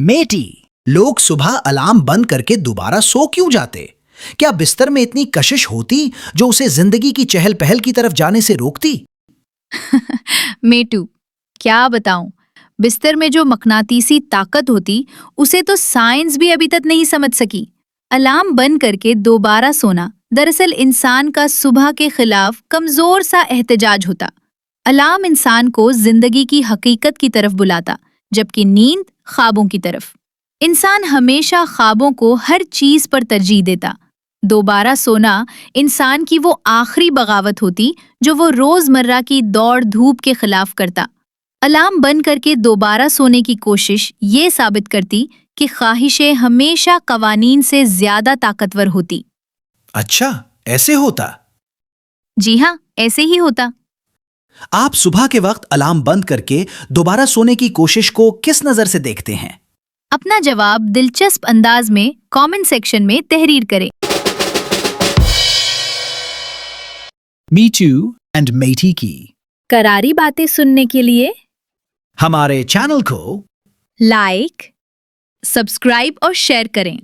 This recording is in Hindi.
मेटी, लोग सुबह अलार्म बंद करके दोबारा सो क्यों जाते? क्या बिस्तर में इतनी कशिश होती जो उसे जिंदगी की चहल पहल की तरफ जाने से रोकती? मेटू, क्या बताऊं। बिस्तर में जो मकनातीसी ताकत होती उसे तो साइंस भी अभी तक नहीं समझ सकी। अलार्म बंद करके दोबारा सोना दरअसल इंसान का सुबह के खिलाफ कमजोर सा एहतजाज होता। अलार्म इंसान को जिंदगी की हकीकत की तरफ बुलाता, जबकि नींद ख्वाबों की तरफ। इंसान हमेशा ख्वाबों को हर चीज पर तरजीह देता। दोबारा सोना इंसान की वो आखिरी बगावत होती जो वो रोजमर्रा की दौड़ धूप के खिलाफ करता। अलार्म बंद करके दोबारा सोने की कोशिश ये साबित करती कि ख्वाहिशें हमेशा कवानीन से ज्यादा ताकतवर होती। अच्छा, ऐसे होता? जी हाँ, ऐसे ही होता। आप सुबह के वक्त अलार्म बंद करके दोबारा सोने की कोशिश को किस नजर से देखते हैं? अपना जवाब दिलचस्प अंदाज में कमेंट सेक्शन में तहरीर करें। मीटू एंड मेटी की करारी बातें सुनने के लिए हमारे चैनल को लाइक, सब्सक्राइब और शेयर करें।